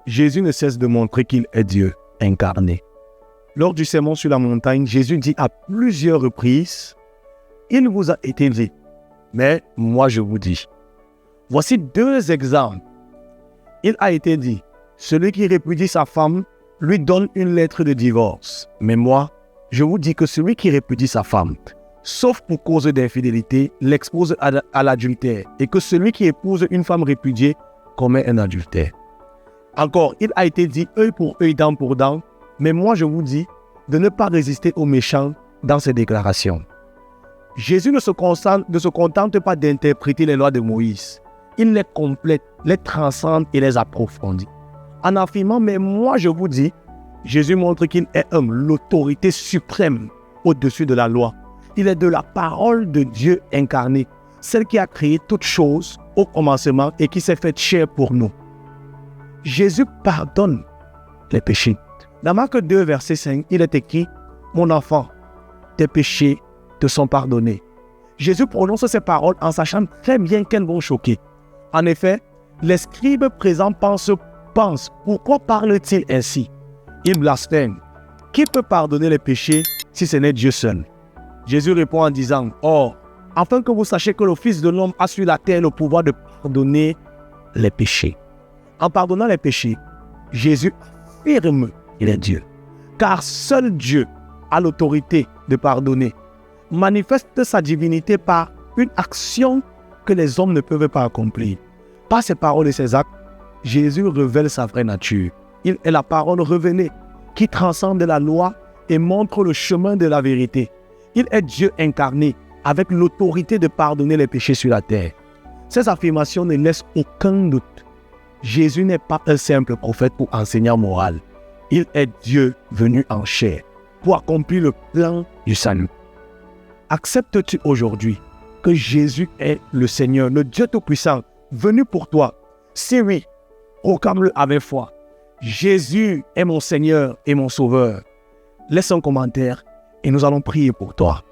Jésus ne cesse de montrer qu'il est Dieu incarné. Lors du sermon sur la montagne, Jésus dit à plusieurs reprises, « Il vous a été dit, mais moi je vous dis. » Voici 2 exemples. Il a été dit, « Celui qui répudie sa femme lui donne une lettre de divorce. Mais moi, je vous dis que celui qui répudie sa femme, sauf pour cause d'infidélité, l'expose à l'adultère, et que celui qui épouse une femme répudiée commet un adultère. » Encore, il a été dit œil pour œil, dent pour dent, mais moi je vous dis de ne pas résister aux méchants dans ces déclarations. Jésus ne se contente pas d'interpréter les lois de Moïse. Il les complète, les transcende et les approfondit. En affirmant, mais moi je vous dis, Jésus montre qu'il est l'autorité suprême au-dessus de la loi. Il est de la parole de Dieu incarnée, celle qui a créé toutes choses au commencement et qui s'est faite chair pour nous. Jésus pardonne les péchés. Dans Marc 2, verset 5, il est écrit « Mon enfant, tes péchés te sont pardonnés. » Jésus prononce ces paroles en sachant très bien qu'elles vont choquer. En effet, les scribes présents pensent « Pourquoi parle-t-il ainsi ?» Il blasphème. Qui peut pardonner les péchés si ce n'est Dieu seul? Jésus répond en disant « Or, afin que vous sachiez que le Fils de l'homme a sur la terre le pouvoir de pardonner les péchés. » En pardonnant les péchés, Jésus affirme qu'il est Dieu. Car seul Dieu a l'autorité de pardonner, manifeste sa divinité par une action que les hommes ne peuvent pas accomplir. Par ses paroles et ses actes, Jésus révèle sa vraie nature. Il est la parole révélée qui transcende la loi et montre le chemin de la vérité. Il est Dieu incarné avec l'autorité de pardonner les péchés sur la terre. Ces affirmations ne laissent aucun doute. Jésus n'est pas un simple prophète ou enseignant moral. Il est Dieu venu en chair pour accomplir le plan du salut. Acceptes-tu aujourd'hui que Jésus est le Seigneur, le Dieu Tout-Puissant, venu pour toi? Si oui, proclame-le avec foi. Jésus est mon Seigneur et mon Sauveur. Laisse un commentaire et nous allons prier pour toi.